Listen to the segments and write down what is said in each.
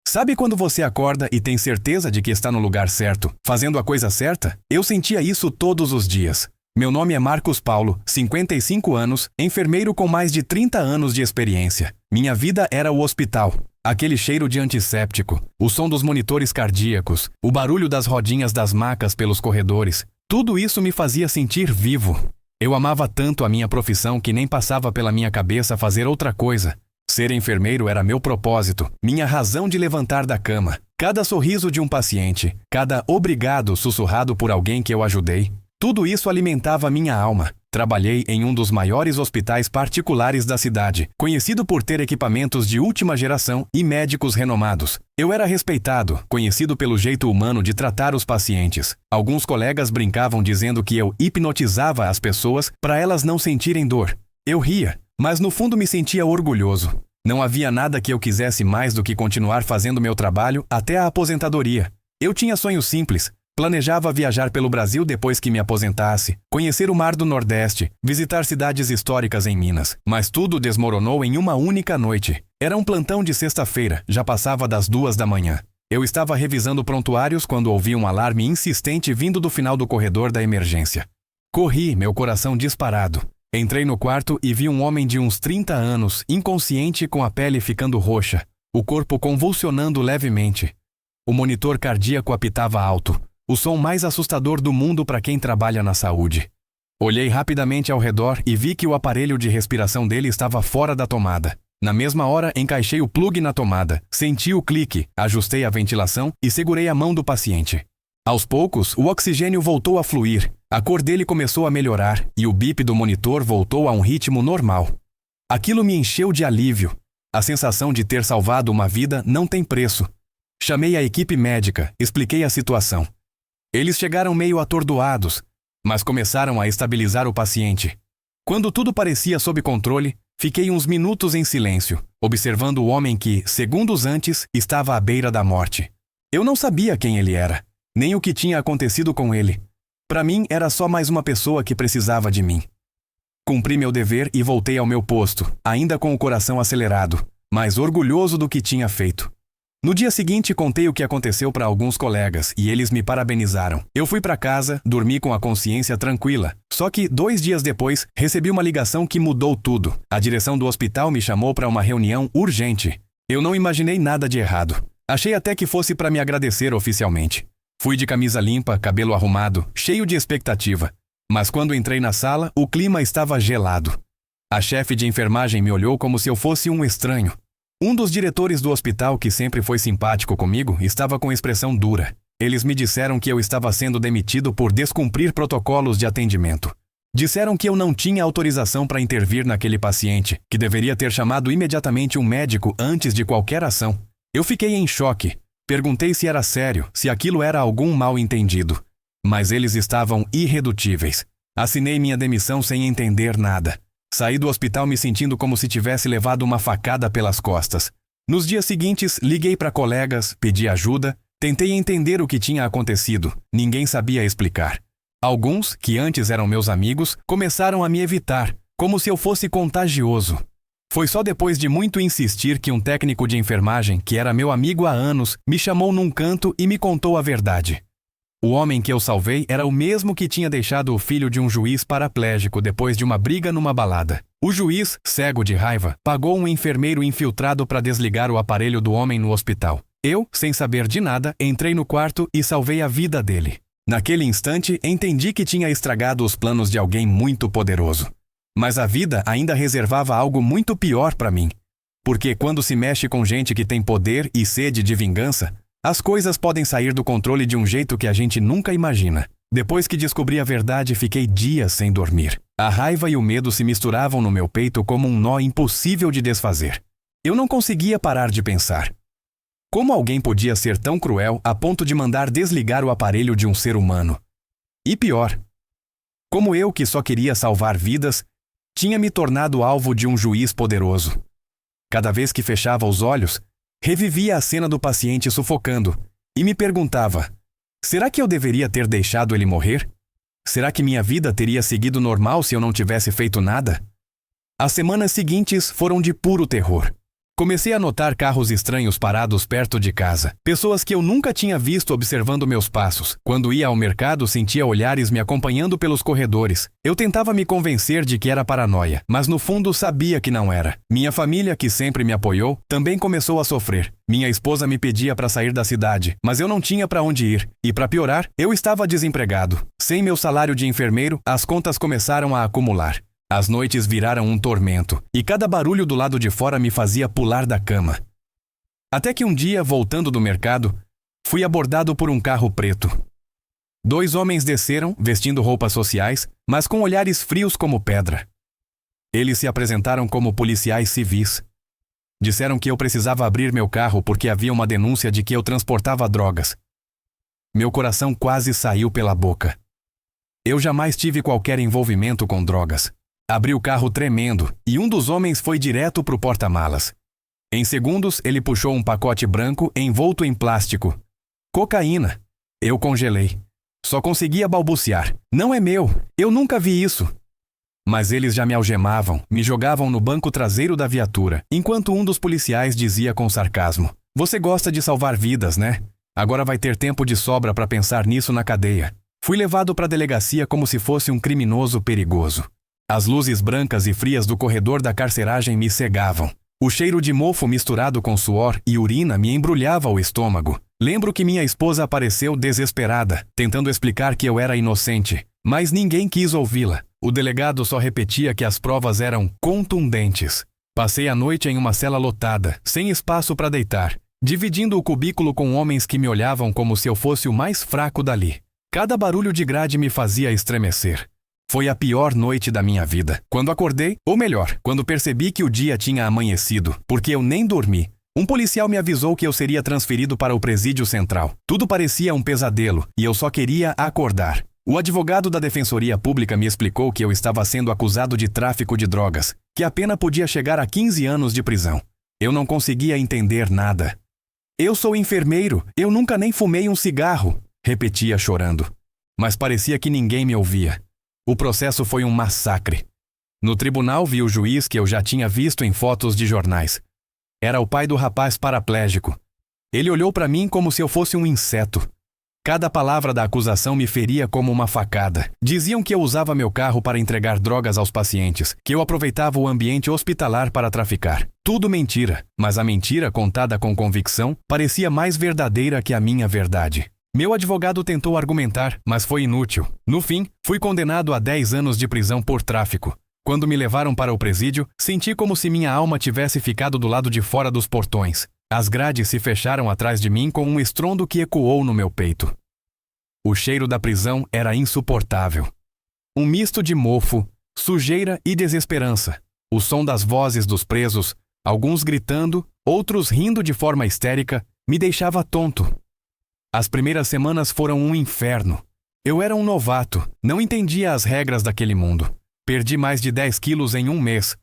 Sabe quando você acorda e tem certeza de que está no lugar certo, fazendo a coisa certa? Eu sentia isso todos os dias. Meu nome é Marcos Paulo, 55 anos, enfermeiro com mais de 30 anos de experiência. Minha vida era o hospital. Aquele cheiro de antisséptico, o som dos monitores cardíacos, o barulho das rodinhas das macas pelos corredores. Tudo isso me fazia sentir vivo. Eu amava tanto a minha profissão que nem passava pela minha cabeça fazer outra coisa. Ser enfermeiro era meu propósito, minha razão de levantar da cama. Cada sorriso de um paciente, cada obrigado sussurrado por alguém que eu ajudei, tudo isso alimentava minha alma. Trabalhei em um dos maiores hospitais particulares da cidade, conhecido por ter equipamentos de última geração e médicos renomados. Eu era respeitado, conhecido pelo jeito humano de tratar os pacientes. Alguns colegas brincavam dizendo que eu hipnotizava as pessoas para elas não sentirem dor. Eu ria, mas no fundo me sentia orgulhoso. Não havia nada que eu quisesse mais do que continuar fazendo meu trabalho até a aposentadoria. Eu tinha sonhos simples. Planejava viajar pelo Brasil depois que me aposentasse, conhecer o Mar do Nordeste, visitar cidades históricas em Minas. Mas tudo desmoronou em uma única noite. Era um plantão de sexta-feira, já passava das 2 da manhã. Eu estava revisando prontuários quando ouvi um alarme insistente vindo do final do corredor da emergência. Corri, meu coração disparado. Entrei no quarto e vi um homem de uns 30 anos, inconsciente, com a pele ficando roxa, o corpo convulsionando levemente. O monitor cardíaco apitava alto. O som mais assustador do mundo para quem trabalha na saúde. Olhei rapidamente ao redor e vi que o aparelho de respiração dele estava fora da tomada. Na mesma hora, encaixei o plugue na tomada, senti o clique, ajustei a ventilação e segurei a mão do paciente. Aos poucos, o oxigênio voltou a fluir, a cor dele começou a melhorar e o bip do monitor voltou a um ritmo normal. Aquilo me encheu de alívio. A sensação de ter salvado uma vida não tem preço. Chamei a equipe médica, expliquei a situação. Eles chegaram meio atordoados, mas começaram a estabilizar o paciente. Quando tudo parecia sob controle, fiquei uns minutos em silêncio, observando o homem que, segundos antes, estava à beira da morte. Eu não sabia quem ele era, nem o que tinha acontecido com ele. Para mim, era só mais uma pessoa que precisava de mim. Cumpri meu dever e voltei ao meu posto, ainda com o coração acelerado, mas orgulhoso do que tinha feito. No dia seguinte, contei o que aconteceu para alguns colegas e eles me parabenizaram. Eu fui para casa, dormi com a consciência tranquila. Só que 2 dias depois, recebi uma ligação que mudou tudo. A direção do hospital me chamou para uma reunião urgente. Eu não imaginei nada de errado. Achei até que fosse para me agradecer oficialmente. Fui de camisa limpa, cabelo arrumado, cheio de expectativa. Mas quando entrei na sala, o clima estava gelado. A chefe de enfermagem me olhou como se eu fosse um estranho. Um dos diretores do hospital, que sempre foi simpático comigo, estava com expressão dura. Eles me disseram que eu estava sendo demitido por descumprir protocolos de atendimento. Disseram que eu não tinha autorização para intervir naquele paciente, que deveria ter chamado imediatamente um médico antes de qualquer ação. Eu fiquei em choque. Perguntei se era sério, se aquilo era algum mal-entendido. Mas eles estavam irredutíveis. Assinei minha demissão sem entender nada. Saí do hospital me sentindo como se tivesse levado uma facada pelas costas. Nos dias seguintes, liguei para colegas, pedi ajuda, tentei entender o que tinha acontecido. Ninguém sabia explicar. Alguns, que antes eram meus amigos, começaram a me evitar, como se eu fosse contagioso. Foi só depois de muito insistir que um técnico de enfermagem, que era meu amigo há anos, me chamou num canto e me contou a verdade. O homem que eu salvei era o mesmo que tinha deixado o filho de um juiz paraplégico depois de uma briga numa balada. O juiz, cego de raiva, pagou um enfermeiro infiltrado para desligar o aparelho do homem no hospital. Eu, sem saber de nada, entrei no quarto e salvei a vida dele. Naquele instante, entendi que tinha estragado os planos de alguém muito poderoso. Mas a vida ainda reservava algo muito pior para mim. Porque quando se mexe com gente que tem poder e sede de vingança, as coisas podem sair do controle de um jeito que a gente nunca imagina. Depois que descobri a verdade, fiquei dias sem dormir. A raiva e o medo se misturavam no meu peito como um nó impossível de desfazer. Eu não conseguia parar de pensar. Como alguém podia ser tão cruel a ponto de mandar desligar o aparelho de um ser humano? E pior, como eu, que só queria salvar vidas, tinha me tornado alvo de um juiz poderoso. Cada vez que fechava os olhos, revivia a cena do paciente sufocando e me perguntava: será que eu deveria ter deixado ele morrer? Será que minha vida teria seguido normal se eu não tivesse feito nada? As semanas seguintes foram de puro terror. Comecei a notar carros estranhos parados perto de casa. Pessoas que eu nunca tinha visto observando meus passos. Quando ia ao mercado, sentia olhares me acompanhando pelos corredores. Eu tentava me convencer de que era paranoia, mas no fundo sabia que não era. Minha família, que sempre me apoiou, também começou a sofrer. Minha esposa me pedia para sair da cidade, mas eu não tinha para onde ir. E para piorar, eu estava desempregado. Sem meu salário de enfermeiro, as contas começaram a acumular. As noites viraram um tormento, e cada barulho do lado de fora me fazia pular da cama. Até que um dia, voltando do mercado, fui abordado por um carro preto. 2 homens desceram, vestindo roupas sociais, mas com olhares frios como pedra. Eles se apresentaram como policiais civis. Disseram que eu precisava abrir meu carro porque havia uma denúncia de que eu transportava drogas. Meu coração quase saiu pela boca. Eu jamais tive qualquer envolvimento com drogas. Abri o carro tremendo e um dos homens foi direto para o porta-malas. Em segundos, ele puxou um pacote branco envolto em plástico. Cocaína. Eu congelei. Só conseguia balbuciar. Não é meu. Eu nunca vi isso. Mas eles já me algemavam, me jogavam no banco traseiro da viatura, enquanto um dos policiais dizia com sarcasmo: "Você gosta de salvar vidas, né? Agora vai ter tempo de sobra para pensar nisso na cadeia." Fui levado para a delegacia como se fosse um criminoso perigoso. As luzes brancas e frias do corredor da carceragem me cegavam. O cheiro de mofo misturado com suor e urina me embrulhava o estômago. Lembro que minha esposa apareceu desesperada, tentando explicar que eu era inocente, mas ninguém quis ouvi-la. O delegado só repetia que as provas eram contundentes. Passei a noite em uma cela lotada, sem espaço para deitar, dividindo o cubículo com homens que me olhavam como se eu fosse o mais fraco dali. Cada barulho de grade me fazia estremecer. Foi a pior noite da minha vida. Quando acordei, ou melhor, quando percebi que o dia tinha amanhecido, porque eu nem dormi, um policial me avisou que eu seria transferido para o presídio central. Tudo parecia um pesadelo, e eu só queria acordar. O advogado da Defensoria Pública me explicou que eu estava sendo acusado de tráfico de drogas, que a pena podia chegar a 15 anos de prisão. Eu não conseguia entender nada. "Eu sou enfermeiro, eu nunca nem fumei um cigarro", repetia chorando. Mas parecia que ninguém me ouvia. O processo foi um massacre. No tribunal vi o juiz que eu já tinha visto em fotos de jornais. Era o pai do rapaz paraplégico. Ele olhou para mim como se eu fosse um inseto. Cada palavra da acusação me feria como uma facada. Diziam que eu usava meu carro para entregar drogas aos pacientes, que eu aproveitava o ambiente hospitalar para traficar. Tudo mentira, mas a mentira, contada com convicção, parecia mais verdadeira que a minha verdade. Meu advogado tentou argumentar, mas foi inútil. No fim, fui condenado a 10 anos de prisão por tráfico. Quando me levaram para o presídio, senti como se minha alma tivesse ficado do lado de fora dos portões. As grades se fecharam atrás de mim com um estrondo que ecoou no meu peito. O cheiro da prisão era insuportável. Um misto de mofo, sujeira e desesperança. O som das vozes dos presos, alguns gritando, outros rindo de forma histérica, me deixava tonto. As primeiras semanas foram um inferno. Eu era um novato, não entendia as regras daquele mundo. Perdi mais de 10 quilos em um mês.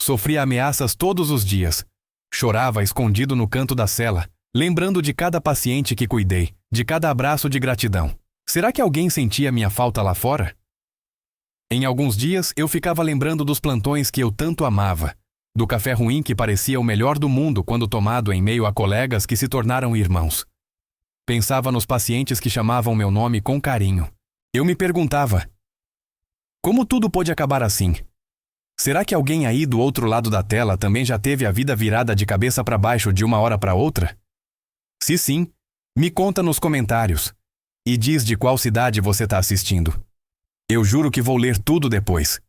Sofria ameaças todos os dias. Chorava escondido no canto da cela, lembrando de cada paciente que cuidei, de cada abraço de gratidão. Será que alguém sentia minha falta lá fora? Em alguns dias, eu ficava lembrando dos plantões que eu tanto amava, do café ruim que parecia o melhor do mundo quando tomado em meio a colegas que se tornaram irmãos. Pensava nos pacientes que chamavam meu nome com carinho. Eu me perguntava: como tudo pôde acabar assim? Será que alguém aí do outro lado da tela também já teve a vida virada de cabeça para baixo de uma hora para outra? Se sim, me conta nos comentários. E diz de qual cidade você está assistindo. Eu juro que vou ler tudo depois.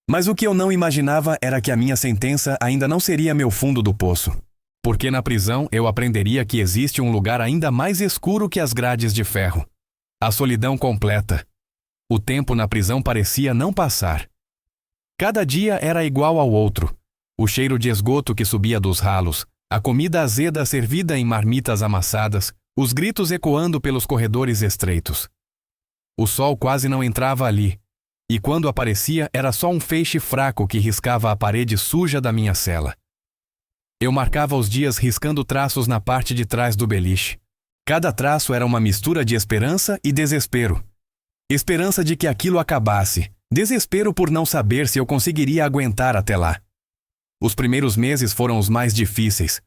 Mas o que eu não imaginava era que a minha sentença ainda não seria meu fundo do poço. Porque na prisão eu aprenderia que existe um lugar ainda mais escuro que as grades de ferro. A solidão completa. O tempo na prisão parecia não passar. Cada dia era igual ao outro. O cheiro de esgoto que subia dos ralos, a comida azeda servida em marmitas amassadas, os gritos ecoando pelos corredores estreitos. O sol quase não entrava ali, e quando aparecia era só um feixe fraco que riscava a parede suja da minha cela. Eu marcava os dias riscando traços na parte de trás do beliche. Cada traço era uma mistura de esperança e desespero. Esperança de que aquilo acabasse, desespero por não saber se eu conseguiria aguentar até lá. Os primeiros meses foram os mais difíceis.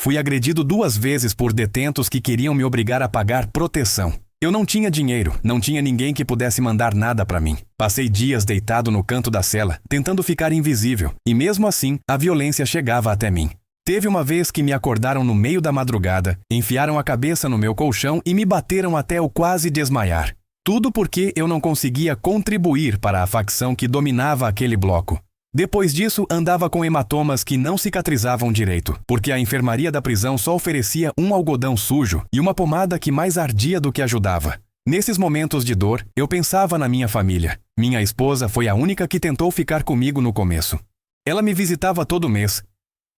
Fui agredido 2 vezes por detentos que queriam me obrigar a pagar proteção. Eu não tinha dinheiro, não tinha ninguém que pudesse mandar nada para mim. Passei dias deitado no canto da cela, tentando ficar invisível, e mesmo assim, a violência chegava até mim. Teve uma vez que me acordaram no meio da madrugada, enfiaram a cabeça no meu colchão e me bateram até eu quase desmaiar. Tudo porque eu não conseguia contribuir para a facção que dominava aquele bloco. Depois disso, andava com hematomas que não cicatrizavam direito, porque a enfermaria da prisão só oferecia um algodão sujo e uma pomada que mais ardia do que ajudava. Nesses momentos de dor, eu pensava na minha família. Minha esposa foi a única que tentou ficar comigo no começo. Ela me visitava todo mês.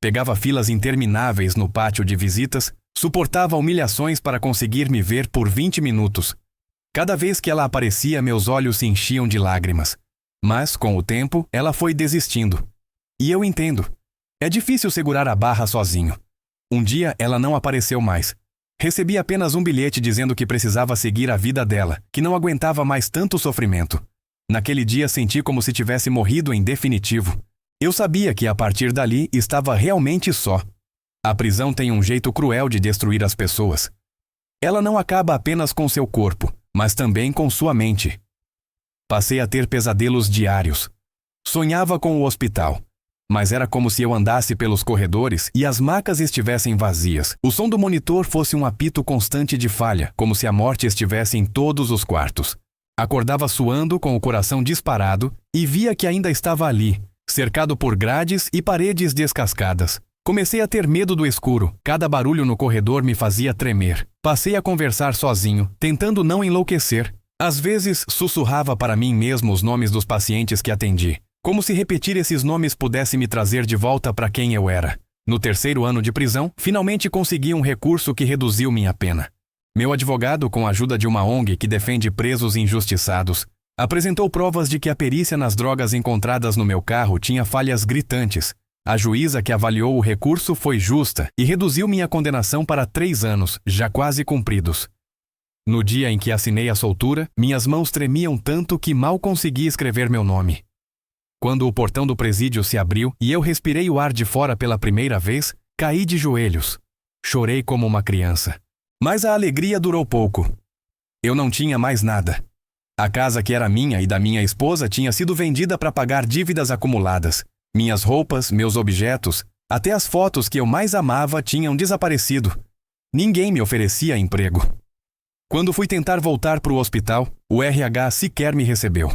Pegava filas intermináveis no pátio de visitas, suportava humilhações para conseguir me ver por 20 minutos. Cada vez que ela aparecia, meus olhos se enchiam de lágrimas. Mas, com o tempo, ela foi desistindo. E eu entendo. É difícil segurar a barra sozinho. Um dia, ela não apareceu mais. Recebi apenas um bilhete dizendo que precisava seguir a vida dela, que não aguentava mais tanto sofrimento. Naquele dia, senti como se tivesse morrido em definitivo. Eu sabia que, a partir dali, estava realmente só. A prisão tem um jeito cruel de destruir as pessoas. Ela não acaba apenas com seu corpo, mas também com sua mente. Passei a ter pesadelos diários. Sonhava com o hospital, mas era como se eu andasse pelos corredores e as macas estivessem vazias. O som do monitor fosse um apito constante de falha, como se a morte estivesse em todos os quartos. Acordava suando, com o coração disparado, e via que ainda estava ali, cercado por grades e paredes descascadas. Comecei a ter medo do escuro. Cada barulho no corredor me fazia tremer. Passei a conversar sozinho, tentando não enlouquecer. Às vezes, sussurrava para mim mesmo os nomes dos pacientes que atendi, como se repetir esses nomes pudesse me trazer de volta para quem eu era. No 3º ano de prisão, finalmente consegui um recurso que reduziu minha pena. Meu advogado, com a ajuda de uma ONG que defende presos injustiçados, apresentou provas de que a perícia nas drogas encontradas no meu carro tinha falhas gritantes. A juíza que avaliou o recurso foi justa e reduziu minha condenação para 3 anos, já quase cumpridos. No dia em que assinei a soltura, minhas mãos tremiam tanto que mal consegui escrever meu nome. Quando o portão do presídio se abriu e eu respirei o ar de fora pela primeira vez, caí de joelhos. Chorei como uma criança. Mas a alegria durou pouco. Eu não tinha mais nada. A casa que era minha e da minha esposa tinha sido vendida para pagar dívidas acumuladas. Minhas roupas, meus objetos, até as fotos que eu mais amava tinham desaparecido. Ninguém me oferecia emprego. Quando fui tentar voltar para o hospital, o RH sequer me recebeu.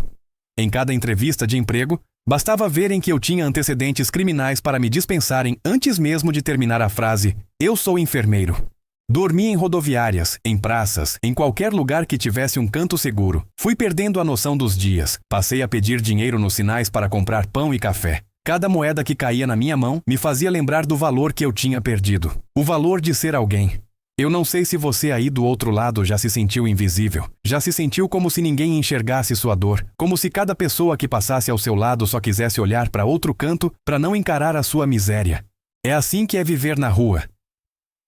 Em cada entrevista de emprego, bastava verem que eu tinha antecedentes criminais para me dispensarem antes mesmo de terminar a frase "Eu sou enfermeiro". Dormi em rodoviárias, em praças, em qualquer lugar que tivesse um canto seguro. Fui perdendo a noção dos dias. Passei a pedir dinheiro nos sinais para comprar pão e café. Cada moeda que caía na minha mão me fazia lembrar do valor que eu tinha perdido. O valor de ser alguém. Eu não sei se você aí do outro lado já se sentiu invisível, já se sentiu como se ninguém enxergasse sua dor, como se cada pessoa que passasse ao seu lado só quisesse olhar para outro canto para não encarar a sua miséria. É assim que é viver na rua.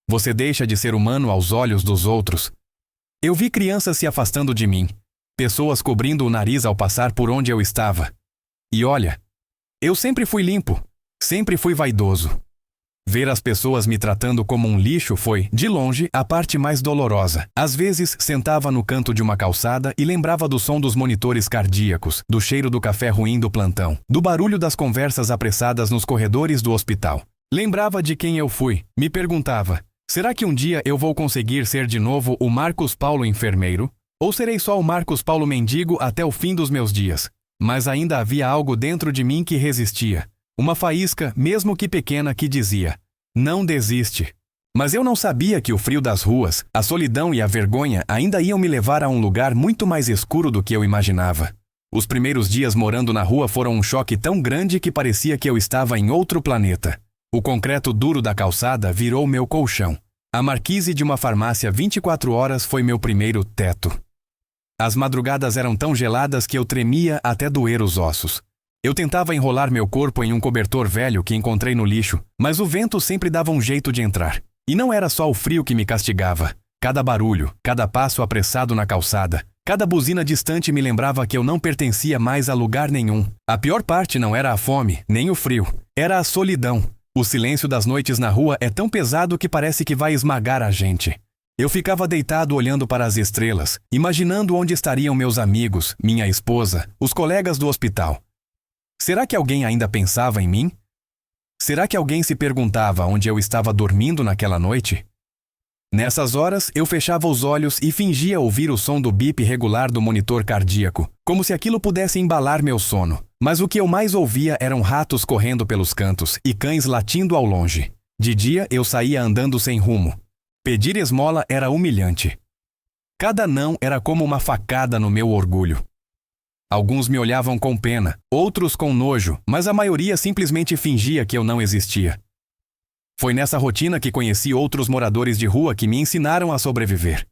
Você deixa de ser humano aos olhos dos outros. Eu vi crianças se afastando de mim, pessoas cobrindo o nariz ao passar por onde eu estava. E olha, eu sempre fui limpo, sempre fui vaidoso. Ver as pessoas me tratando como um lixo foi, de longe, a parte mais dolorosa. Às vezes, sentava no canto de uma calçada e lembrava do som dos monitores cardíacos, do cheiro do café ruim do plantão, do barulho das conversas apressadas nos corredores do hospital. Lembrava de quem eu fui. Me perguntava, será que um dia eu vou conseguir ser de novo o Marcos Paulo enfermeiro? Ou serei só o Marcos Paulo mendigo até o fim dos meus dias? Mas ainda havia algo dentro de mim que resistia. Uma faísca, mesmo que pequena, que dizia, não desiste. Mas eu não sabia que o frio das ruas, a solidão e a vergonha ainda iam me levar a um lugar muito mais escuro do que eu imaginava. Os primeiros dias morando na rua foram um choque tão grande que parecia que eu estava em outro planeta. O concreto duro da calçada virou meu colchão. A marquise de uma farmácia 24 horas foi meu primeiro teto. As madrugadas eram tão geladas que eu tremia até doer os ossos. Eu tentava enrolar meu corpo em um cobertor velho que encontrei no lixo, mas o vento sempre dava um jeito de entrar. E não era só o frio que me castigava. Cada barulho, cada passo apressado na calçada, cada buzina distante me lembrava que eu não pertencia mais a lugar nenhum. A pior parte não era a fome, nem o frio. Era a solidão. O silêncio das noites na rua é tão pesado que parece que vai esmagar a gente. Eu ficava deitado olhando para as estrelas, imaginando onde estariam meus amigos, minha esposa, os colegas do hospital. Será que alguém ainda pensava em mim? Será que alguém se perguntava onde eu estava dormindo naquela noite? Nessas horas, eu fechava os olhos e fingia ouvir o som do bip regular do monitor cardíaco, como se aquilo pudesse embalar meu sono. Mas o que eu mais ouvia eram ratos correndo pelos cantos e cães latindo ao longe. De dia, eu saía andando sem rumo. Pedir esmola era humilhante. Cada não era como uma facada no meu orgulho. Alguns me olhavam com pena, outros com nojo, mas a maioria simplesmente fingia que eu não existia. Foi nessa rotina que conheci outros moradores de rua que me ensinaram a sobreviver.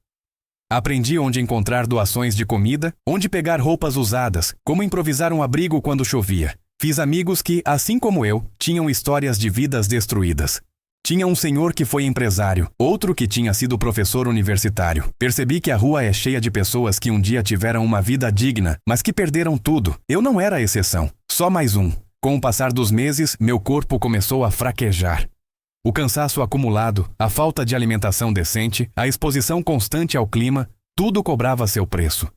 Aprendi onde encontrar doações de comida, onde pegar roupas usadas, como improvisar um abrigo quando chovia. Fiz amigos que, assim como eu, tinham histórias de vidas destruídas. Tinha um senhor que foi empresário, outro que tinha sido professor universitário. Percebi que a rua é cheia de pessoas que um dia tiveram uma vida digna, mas que perderam tudo. Eu não era a exceção, só mais um. Com o passar dos meses, meu corpo começou a fraquejar. O cansaço acumulado, a falta de alimentação decente, a exposição constante ao clima, tudo cobrava seu preço.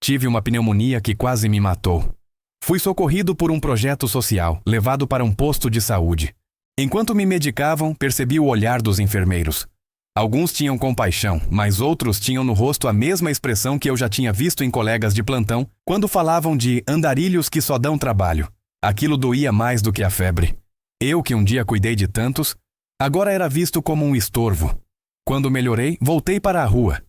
Tive uma pneumonia que quase me matou. Fui socorrido por um projeto social, levado para um posto de saúde. Enquanto me medicavam, percebi o olhar dos enfermeiros. Alguns tinham compaixão, mas outros tinham no rosto a mesma expressão que eu já tinha visto em colegas de plantão quando falavam de andarilhos que só dão trabalho. Aquilo doía mais do que a febre. Eu, que um dia cuidei de tantos, agora era visto como um estorvo. Quando melhorei, voltei para a rua.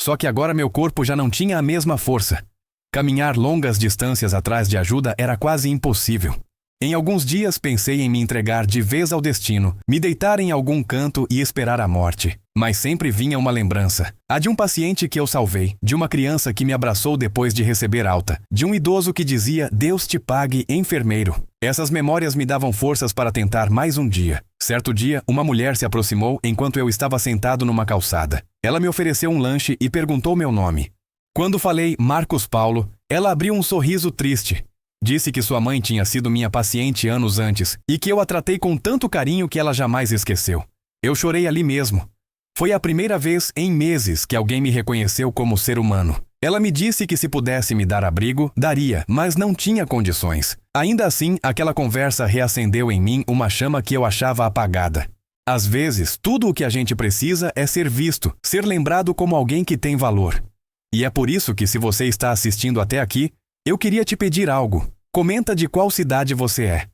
Só que agora meu corpo já não tinha a mesma força. Caminhar longas distâncias atrás de ajuda era quase impossível. Em alguns dias pensei em me entregar de vez ao destino, me deitar em algum canto e esperar a morte. Mas sempre vinha uma lembrança. A de um paciente que eu salvei, de uma criança que me abraçou depois de receber alta, de um idoso que dizia, Deus te pague, enfermeiro. Essas memórias me davam forças para tentar mais um dia. Certo dia, uma mulher se aproximou enquanto eu estava sentado numa calçada. Ela me ofereceu um lanche e perguntou meu nome. Quando falei Marcos Paulo, ela abriu um sorriso triste. Disse que sua mãe tinha sido minha paciente anos antes e que eu a tratei com tanto carinho que ela jamais esqueceu. Eu chorei ali mesmo. Foi a primeira vez em meses que alguém me reconheceu como ser humano. Ela me disse que se pudesse me dar abrigo, daria, mas não tinha condições. Ainda assim, aquela conversa reacendeu em mim uma chama que eu achava apagada. Às vezes, tudo o que a gente precisa é ser visto, ser lembrado como alguém que tem valor. E é por isso que, se você está assistindo até aqui, eu queria te pedir algo. Comenta de qual cidade você é.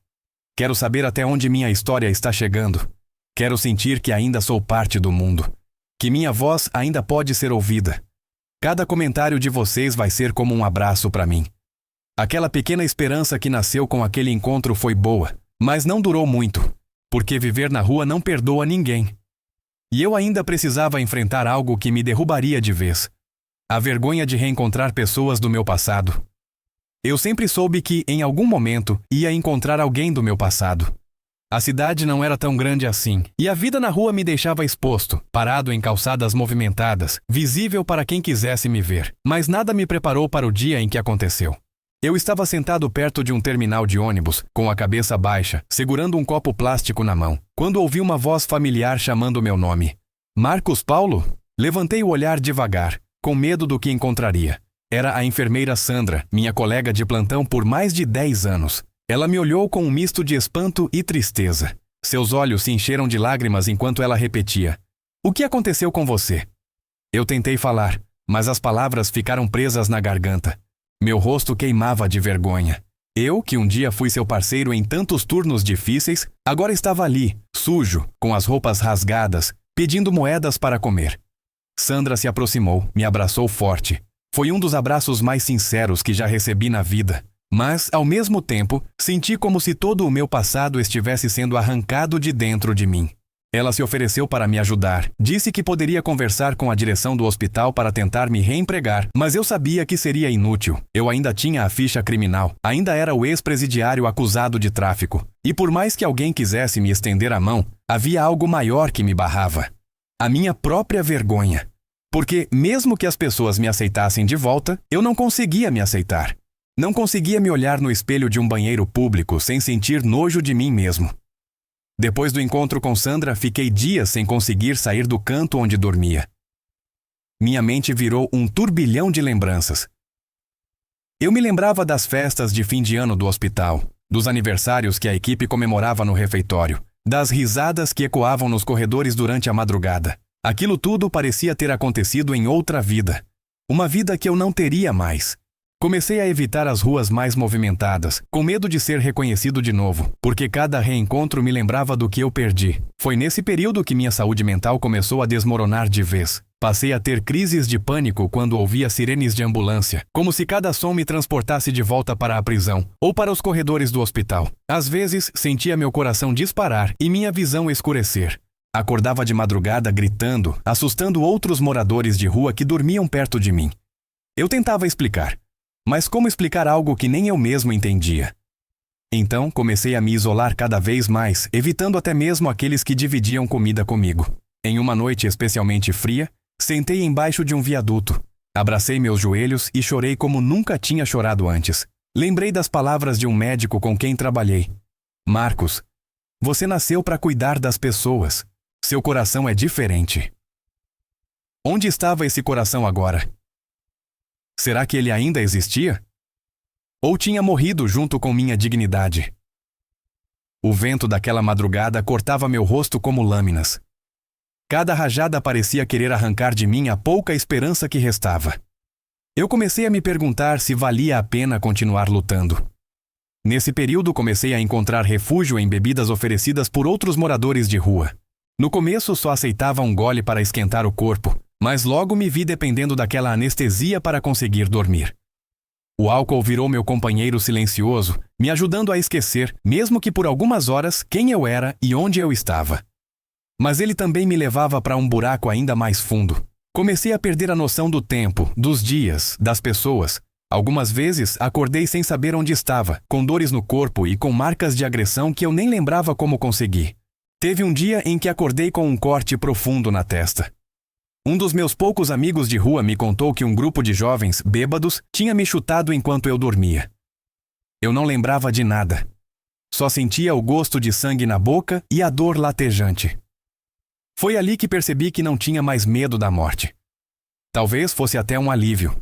Quero saber até onde minha história está chegando. Quero sentir que ainda sou parte do mundo. Que minha voz ainda pode ser ouvida. Cada comentário de vocês vai ser como um abraço para mim. Aquela pequena esperança que nasceu com aquele encontro foi boa, mas não durou muito, porque viver na rua não perdoa ninguém. E eu ainda precisava enfrentar algo que me derrubaria de vez. A vergonha de reencontrar pessoas do meu passado. Eu sempre soube que, em algum momento, ia encontrar alguém do meu passado. A cidade não era tão grande assim, e a vida na rua me deixava exposto, parado em calçadas movimentadas, visível para quem quisesse me ver. Mas nada me preparou para o dia em que aconteceu. Eu estava sentado perto de um terminal de ônibus, com a cabeça baixa, segurando um copo plástico na mão, quando ouvi uma voz familiar chamando meu nome. Marcos Paulo? Levantei o olhar devagar, com medo do que encontraria. Era a enfermeira Sandra, minha colega de plantão por mais de 10 anos. Ela me olhou com um misto de espanto e tristeza. Seus olhos se encheram de lágrimas enquanto ela repetia. O que aconteceu com você? Eu tentei falar, mas as palavras ficaram presas na garganta. Meu rosto queimava de vergonha. Eu, que um dia fui seu parceiro em tantos turnos difíceis, agora estava ali, sujo, com as roupas rasgadas, pedindo moedas para comer. Sandra se aproximou, me abraçou forte. Foi um dos abraços mais sinceros que já recebi na vida. Mas, ao mesmo tempo, senti como se todo o meu passado estivesse sendo arrancado de dentro de mim. Ela se ofereceu para me ajudar. Disse que poderia conversar com a direção do hospital para tentar me reempregar, mas eu sabia que seria inútil. Eu ainda tinha a ficha criminal, ainda era o ex-presidiário acusado de tráfico. E por mais que alguém quisesse me estender a mão, havia algo maior que me barrava. A minha própria vergonha. Porque, mesmo que as pessoas me aceitassem de volta, eu não conseguia me aceitar. Não conseguia me olhar no espelho de um banheiro público sem sentir nojo de mim mesmo. Depois do encontro com Sandra, fiquei dias sem conseguir sair do canto onde dormia. Minha mente virou um turbilhão de lembranças. Eu me lembrava das festas de fim de ano do hospital, dos aniversários que a equipe comemorava no refeitório, das risadas que ecoavam nos corredores durante a madrugada. Aquilo tudo parecia ter acontecido em outra vida. Uma vida que eu não teria mais. Comecei a evitar as ruas mais movimentadas, com medo de ser reconhecido de novo, porque cada reencontro me lembrava do que eu perdi. Foi nesse período que minha saúde mental começou a desmoronar de vez. Passei a ter crises de pânico quando ouvia sirenes de ambulância, como se cada som me transportasse de volta para a prisão, ou para os corredores do hospital. Às vezes, sentia meu coração disparar e minha visão escurecer. Acordava de madrugada gritando, assustando outros moradores de rua que dormiam perto de mim. Eu tentava explicar. Mas como explicar algo que nem eu mesmo entendia? Então, comecei a me isolar cada vez mais, evitando até mesmo aqueles que dividiam comida comigo. Em uma noite especialmente fria, sentei embaixo de um viaduto, abracei meus joelhos e chorei como nunca tinha chorado antes. Lembrei das palavras de um médico com quem trabalhei. Marcos, você nasceu para cuidar das pessoas. Seu coração é diferente. Onde estava esse coração agora? Será que ele ainda existia? Ou tinha morrido junto com minha dignidade? O vento daquela madrugada cortava meu rosto como lâminas. Cada rajada parecia querer arrancar de mim a pouca esperança que restava. Eu comecei a me perguntar se valia a pena continuar lutando. Nesse período comecei a encontrar refúgio em bebidas oferecidas por outros moradores de rua. No começo só aceitava um gole para esquentar o corpo, mas logo me vi dependendo daquela anestesia para conseguir dormir. O álcool virou meu companheiro silencioso, me ajudando a esquecer, mesmo que por algumas horas, quem eu era e onde eu estava. Mas ele também me levava para um buraco ainda mais fundo. Comecei a perder a noção do tempo, dos dias, das pessoas. Algumas vezes acordei sem saber onde estava, com dores no corpo e com marcas de agressão que eu nem lembrava como consegui. Teve um dia em que acordei com um corte profundo na testa. Um dos meus poucos amigos de rua me contou que um grupo de jovens, bêbados, tinha me chutado enquanto eu dormia. Eu não lembrava de nada. Só sentia o gosto de sangue na boca e a dor latejante. Foi ali que percebi que não tinha mais medo da morte. Talvez fosse até um alívio.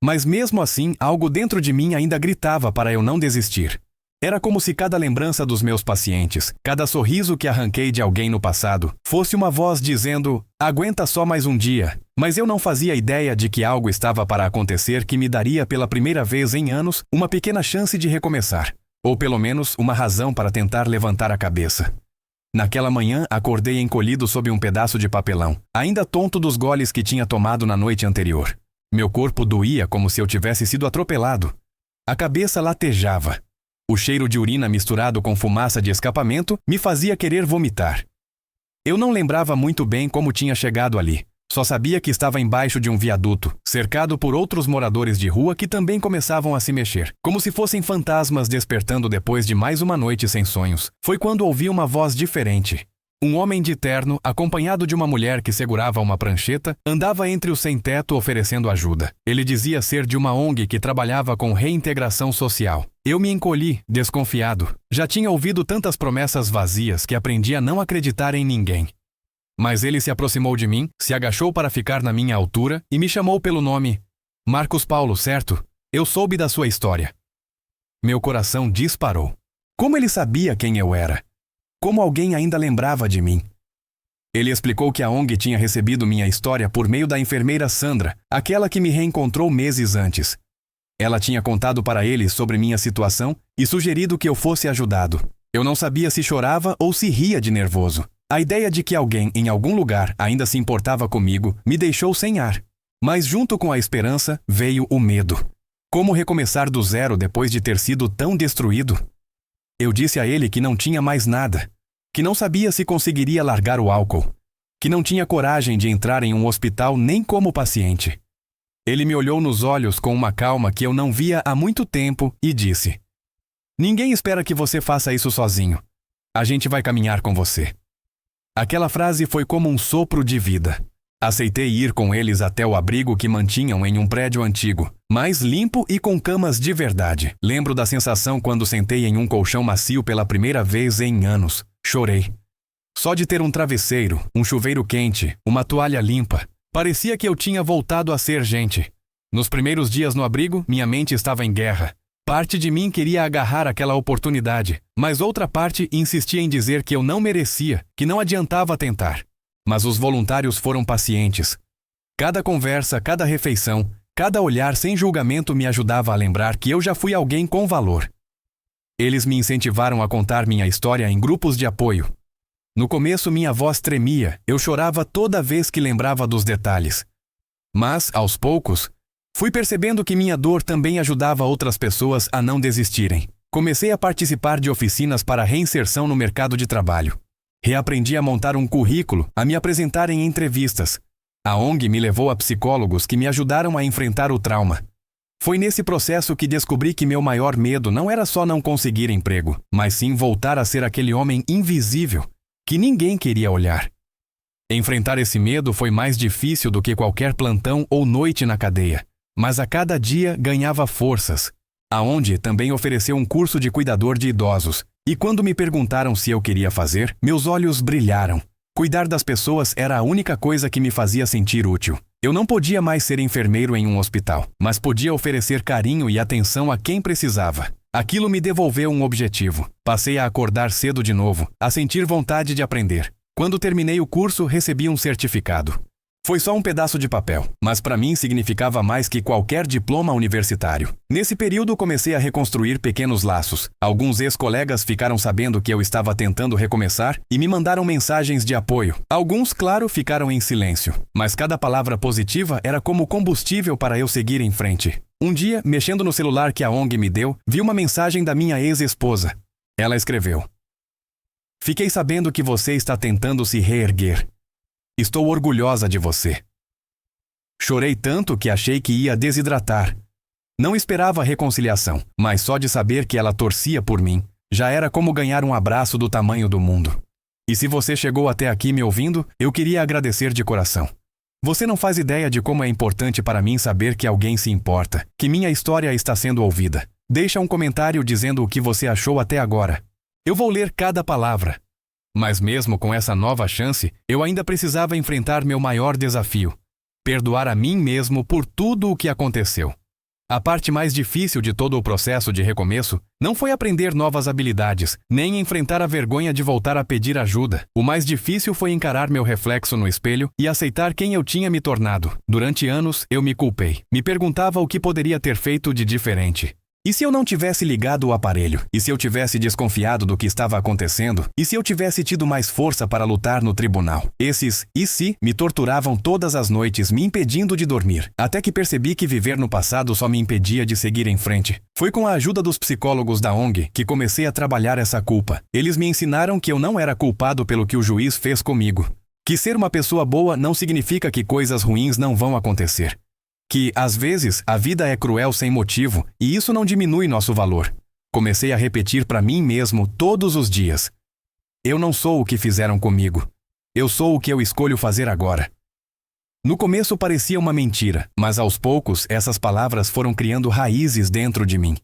Mas mesmo assim, algo dentro de mim ainda gritava para eu não desistir. Era como se cada lembrança dos meus pacientes, cada sorriso que arranquei de alguém no passado, fosse uma voz dizendo, aguenta só mais um dia. Mas eu não fazia ideia de que algo estava para acontecer que me daria pela primeira vez em anos uma pequena chance de recomeçar. Ou pelo menos uma razão para tentar levantar a cabeça. Naquela manhã, acordei encolhido sob um pedaço de papelão, ainda tonto dos goles que tinha tomado na noite anterior. Meu corpo doía como se eu tivesse sido atropelado. A cabeça latejava. O cheiro de urina misturado com fumaça de escapamento me fazia querer vomitar. Eu não lembrava muito bem como tinha chegado ali. Só sabia que estava embaixo de um viaduto, cercado por outros moradores de rua que também começavam a se mexer, como se fossem fantasmas despertando depois de mais uma noite sem sonhos. Foi quando ouvi uma voz diferente. Um homem de terno, acompanhado de uma mulher que segurava uma prancheta, andava entre os sem-teto oferecendo ajuda. Ele dizia ser de uma ONG que trabalhava com reintegração social. Eu me encolhi, desconfiado. Já tinha ouvido tantas promessas vazias que aprendi a não acreditar em ninguém. Mas ele se aproximou de mim, se agachou para ficar na minha altura e me chamou pelo nome. Marcos Paulo, certo? Eu soube da sua história. Meu coração disparou. Como ele sabia quem eu era? Como alguém ainda lembrava de mim? Ele explicou que a ONG tinha recebido minha história por meio da enfermeira Sandra, aquela que me reencontrou meses antes. Ela tinha contado para ele sobre minha situação e sugerido que eu fosse ajudado. Eu não sabia se chorava ou se ria de nervoso. A ideia de que alguém em algum lugar ainda se importava comigo me deixou sem ar. Mas junto com a esperança veio o medo. Como recomeçar do zero depois de ter sido tão destruído? Eu disse a ele que não tinha mais nada, que não sabia se conseguiria largar o álcool, que não tinha coragem de entrar em um hospital nem como paciente. Ele me olhou nos olhos com uma calma que eu não via há muito tempo e disse: ninguém espera que você faça isso sozinho. A gente vai caminhar com você. Aquela frase foi como um sopro de vida. Aceitei ir com eles até o abrigo que mantinham em um prédio antigo, mais limpo e com camas de verdade. Lembro da sensação quando sentei em um colchão macio pela primeira vez em anos. Chorei. Só de ter um travesseiro, um chuveiro quente, uma toalha limpa, parecia que eu tinha voltado a ser gente. Nos primeiros dias no abrigo, minha mente estava em guerra. Parte de mim queria agarrar aquela oportunidade, mas outra parte insistia em dizer que eu não merecia, que não adiantava tentar. Mas os voluntários foram pacientes. Cada conversa, cada refeição, cada olhar sem julgamento me ajudava a lembrar que eu já fui alguém com valor. Eles me incentivaram a contar minha história em grupos de apoio. No começo minha voz tremia, eu chorava toda vez que lembrava dos detalhes. Mas, aos poucos, fui percebendo que minha dor também ajudava outras pessoas a não desistirem. Comecei a participar de oficinas para reinserção no mercado de trabalho. Reaprendi a montar um currículo, a me apresentar em entrevistas. A ONG me levou a psicólogos que me ajudaram a enfrentar o trauma. Foi nesse processo que descobri que meu maior medo não era só não conseguir emprego, mas sim voltar a ser aquele homem invisível, que ninguém queria olhar. Enfrentar esse medo foi mais difícil do que qualquer plantão ou noite na cadeia, mas a cada dia ganhava forças. A ONG também ofereceu um curso de cuidador de idosos, e quando me perguntaram se eu queria fazer, meus olhos brilharam. Cuidar das pessoas era a única coisa que me fazia sentir útil. Eu não podia mais ser enfermeiro em um hospital, mas podia oferecer carinho e atenção a quem precisava. Aquilo me devolveu um objetivo. Passei a acordar cedo de novo, a sentir vontade de aprender. Quando terminei o curso, recebi um certificado. Foi só um pedaço de papel, mas para mim significava mais que qualquer diploma universitário. Nesse período comecei a reconstruir pequenos laços. Alguns ex-colegas ficaram sabendo que eu estava tentando recomeçar e me mandaram mensagens de apoio. Alguns, claro, ficaram em silêncio, mas cada palavra positiva era como combustível para eu seguir em frente. Um dia, mexendo no celular que a ONG me deu, vi uma mensagem da minha ex-esposa. Ela escreveu: "Fiquei sabendo que você está tentando se reerguer. Estou orgulhosa de você." Chorei tanto que achei que ia desidratar. Não esperava a reconciliação, mas só de saber que ela torcia por mim, já era como ganhar um abraço do tamanho do mundo. E se você chegou até aqui me ouvindo, eu queria agradecer de coração. Você não faz ideia de como é importante para mim saber que alguém se importa, que minha história está sendo ouvida. Deixa um comentário dizendo o que você achou até agora. Eu vou ler cada palavra. Mas mesmo com essa nova chance, eu ainda precisava enfrentar meu maior desafio: perdoar a mim mesmo por tudo o que aconteceu. A parte mais difícil de todo o processo de recomeço não foi aprender novas habilidades, nem enfrentar a vergonha de voltar a pedir ajuda. O mais difícil foi encarar meu reflexo no espelho e aceitar quem eu tinha me tornado. Durante anos, eu me culpei. Me perguntava o que poderia ter feito de diferente. E se eu não tivesse ligado o aparelho? E se eu tivesse desconfiado do que estava acontecendo? E se eu tivesse tido mais força para lutar no tribunal? Esses "e se" me torturavam todas as noites, me impedindo de dormir. Até que percebi que viver no passado só me impedia de seguir em frente. Foi com a ajuda dos psicólogos da ONG que comecei a trabalhar essa culpa. Eles me ensinaram que eu não era culpado pelo que o juiz fez comigo. Que ser uma pessoa boa não significa que coisas ruins não vão acontecer. Que, às vezes, a vida é cruel sem motivo e isso não diminui nosso valor. Comecei a repetir para mim mesmo todos os dias: eu não sou o que fizeram comigo. Eu sou o que eu escolho fazer agora. No começo parecia uma mentira, mas aos poucos essas palavras foram criando raízes dentro de mim.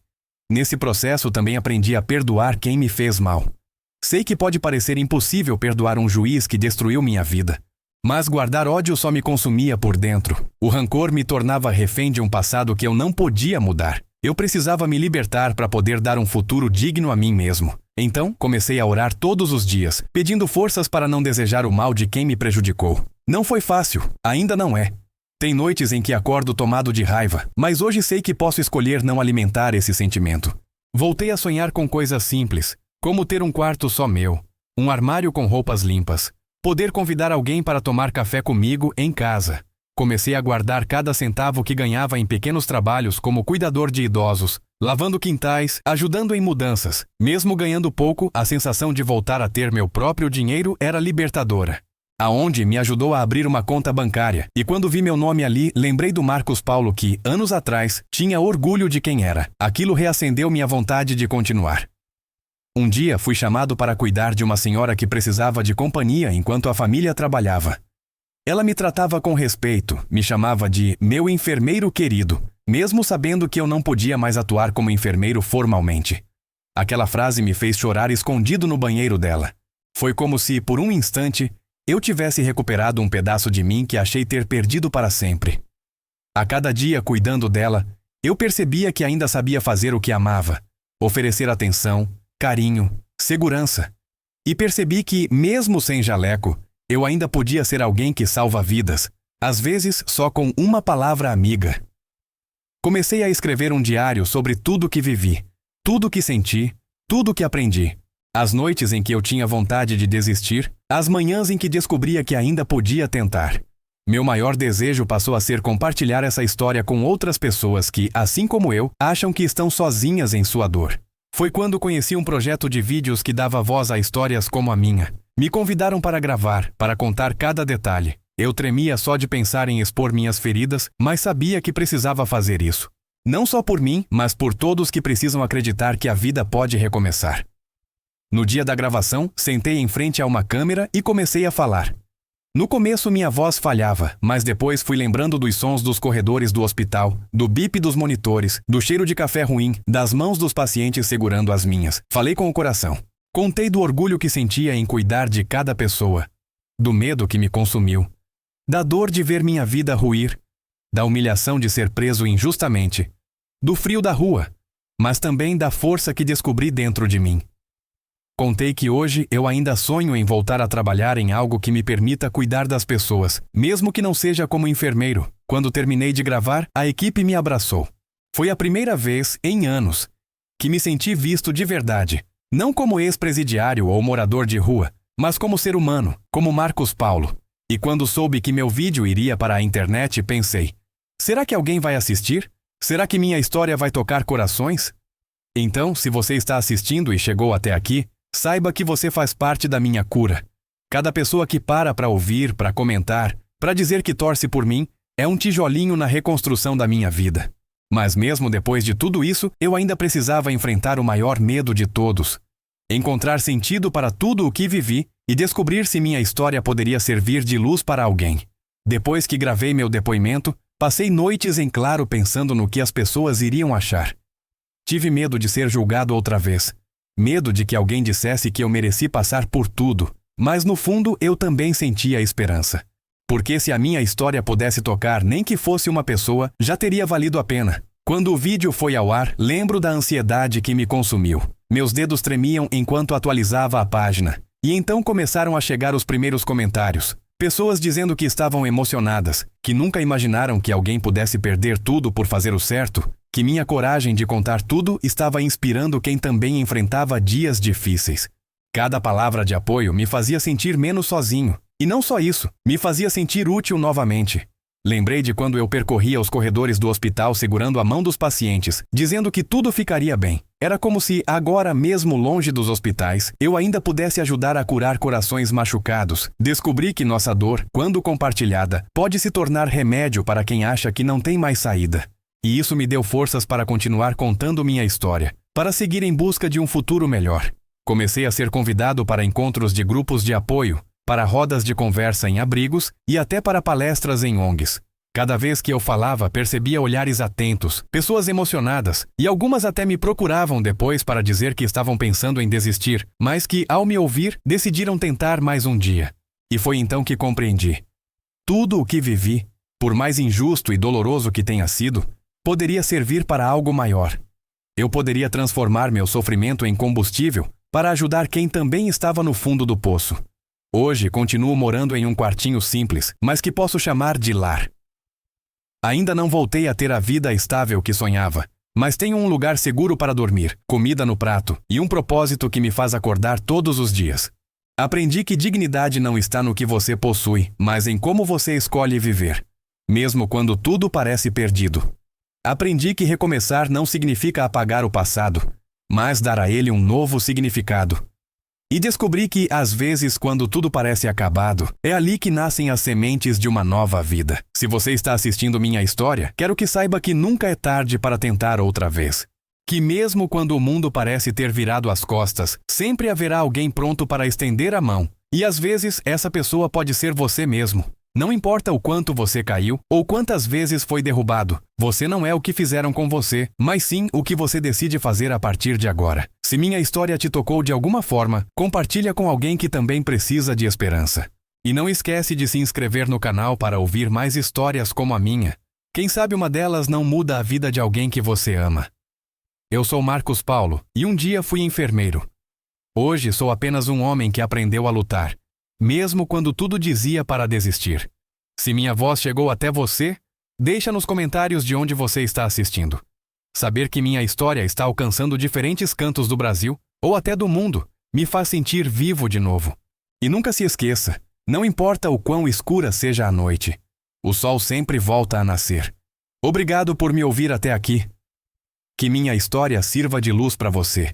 Nesse processo também aprendi a perdoar quem me fez mal. Sei que pode parecer impossível perdoar um juiz que destruiu minha vida. Mas guardar ódio só me consumia por dentro. O rancor me tornava refém de um passado que eu não podia mudar. Eu precisava me libertar para poder dar um futuro digno a mim mesmo. Então, comecei a orar todos os dias, pedindo forças para não desejar o mal de quem me prejudicou. Não foi fácil, ainda não é. Tem noites em que acordo tomado de raiva, mas hoje sei que posso escolher não alimentar esse sentimento. Voltei a sonhar com coisas simples, como ter um quarto só meu, um armário com roupas limpas, poder convidar alguém para tomar café comigo em casa. Comecei a guardar cada centavo que ganhava em pequenos trabalhos como cuidador de idosos, lavando quintais, ajudando em mudanças. Mesmo ganhando pouco, a sensação de voltar a ter meu próprio dinheiro era libertadora. A ONG me ajudou a abrir uma conta bancária, e quando vi meu nome ali, lembrei do Marcos Paulo que, anos atrás, tinha orgulho de quem era. Aquilo reacendeu minha vontade de continuar. Um dia fui chamado para cuidar de uma senhora que precisava de companhia enquanto a família trabalhava. Ela me tratava com respeito, me chamava de meu enfermeiro querido, mesmo sabendo que eu não podia mais atuar como enfermeiro formalmente. Aquela frase me fez chorar escondido no banheiro dela. Foi como se, por um instante, eu tivesse recuperado um pedaço de mim que achei ter perdido para sempre. A cada dia, cuidando dela, eu percebia que ainda sabia fazer o que amava, oferecer atenção, carinho, segurança. E percebi que, mesmo sem jaleco, eu ainda podia ser alguém que salva vidas, às vezes só com uma palavra amiga. Comecei a escrever um diário sobre tudo que vivi, tudo que senti, tudo que aprendi. As noites em que eu tinha vontade de desistir, as manhãs em que descobria que ainda podia tentar. Meu maior desejo passou a ser compartilhar essa história com outras pessoas que, assim como eu, acham que estão sozinhas em sua dor. Foi quando conheci um projeto de vídeos que dava voz a histórias como a minha. Me convidaram para gravar, para contar cada detalhe. Eu tremia só de pensar em expor minhas feridas, mas sabia que precisava fazer isso. Não só por mim, mas por todos que precisam acreditar que a vida pode recomeçar. No dia da gravação, sentei em frente a uma câmera e comecei a falar. No começo minha voz falhava, mas depois fui lembrando dos sons dos corredores do hospital, do bip dos monitores, do cheiro de café ruim, das mãos dos pacientes segurando as minhas. Falei com o coração. Contei do orgulho que sentia em cuidar de cada pessoa, do medo que me consumiu, da dor de ver minha vida ruir, da humilhação de ser preso injustamente, do frio da rua, mas também da força que descobri dentro de mim. Contei que hoje eu ainda sonho em voltar a trabalhar em algo que me permita cuidar das pessoas, mesmo que não seja como enfermeiro. Quando terminei de gravar, a equipe me abraçou. Foi a primeira vez, em anos, que me senti visto de verdade, não como ex-presidiário ou morador de rua, mas como ser humano, como Marcos Paulo. E quando soube que meu vídeo iria para a internet, pensei, será que alguém vai assistir? Será que minha história vai tocar corações? Então, se você está assistindo e chegou até aqui, saiba que você faz parte da minha cura. Cada pessoa que para ouvir, para comentar, para dizer que torce por mim, é um tijolinho na reconstrução da minha vida. Mas mesmo depois de tudo isso, eu ainda precisava enfrentar o maior medo de todos. Encontrar sentido para tudo o que vivi e descobrir se minha história poderia servir de luz para alguém. Depois que gravei meu depoimento, passei noites em claro pensando no que as pessoas iriam achar. Tive medo de ser julgado outra vez. Medo de que alguém dissesse que eu mereci passar por tudo, mas no fundo eu também sentia esperança. Porque se a minha história pudesse tocar nem que fosse uma pessoa, já teria valido a pena. Quando o vídeo foi ao ar, lembro da ansiedade que me consumiu. Meus dedos tremiam enquanto atualizava a página. E então começaram a chegar os primeiros comentários. Pessoas dizendo que estavam emocionadas, que nunca imaginaram que alguém pudesse perder tudo por fazer o certo, que minha coragem de contar tudo estava inspirando quem também enfrentava dias difíceis. Cada palavra de apoio me fazia sentir menos sozinho. E não só isso, me fazia sentir útil novamente. Lembrei de quando eu percorria os corredores do hospital segurando a mão dos pacientes, dizendo que tudo ficaria bem. Era como se, agora mesmo longe dos hospitais, eu ainda pudesse ajudar a curar corações machucados. Descobri que nossa dor, quando compartilhada, pode se tornar remédio para quem acha que não tem mais saída. E isso me deu forças para continuar contando minha história, para seguir em busca de um futuro melhor. Comecei a ser convidado para encontros de grupos de apoio, para rodas de conversa em abrigos e até para palestras em ONGs. Cada vez que eu falava, percebia olhares atentos, pessoas emocionadas, e algumas até me procuravam depois para dizer que estavam pensando em desistir, mas que, ao me ouvir, decidiram tentar mais um dia. E foi então que compreendi. Tudo o que vivi, por mais injusto e doloroso que tenha sido, poderia servir para algo maior. Eu poderia transformar meu sofrimento em combustível para ajudar quem também estava no fundo do poço. Hoje continuo morando em um quartinho simples, mas que posso chamar de lar. Ainda não voltei a ter a vida estável que sonhava, mas tenho um lugar seguro para dormir, comida no prato e um propósito que me faz acordar todos os dias. Aprendi que dignidade não está no que você possui, mas em como você escolhe viver, mesmo quando tudo parece perdido. Aprendi que recomeçar não significa apagar o passado, mas dar a ele um novo significado. E descobri que, às vezes, quando tudo parece acabado, é ali que nascem as sementes de uma nova vida. Se você está assistindo minha história, quero que saiba que nunca é tarde para tentar outra vez. Que mesmo quando o mundo parece ter virado as costas, sempre haverá alguém pronto para estender a mão. E às vezes, essa pessoa pode ser você mesmo. Não importa o quanto você caiu ou quantas vezes foi derrubado, você não é o que fizeram com você, mas sim o que você decide fazer a partir de agora. Se minha história te tocou de alguma forma, compartilha com alguém que também precisa de esperança. E não esquece de se inscrever no canal para ouvir mais histórias como a minha. Quem sabe uma delas não muda a vida de alguém que você ama. Eu sou Marcos Paulo e um dia fui enfermeiro. Hoje sou apenas um homem que aprendeu a lutar, mesmo quando tudo dizia para desistir. Se minha voz chegou até você, deixa nos comentários de onde você está assistindo. Saber que minha história está alcançando diferentes cantos do Brasil, ou até do mundo, me faz sentir vivo de novo. E nunca se esqueça, não importa o quão escura seja a noite, o sol sempre volta a nascer. Obrigado por me ouvir até aqui. Que minha história sirva de luz para você.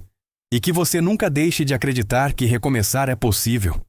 E que você nunca deixe de acreditar que recomeçar é possível.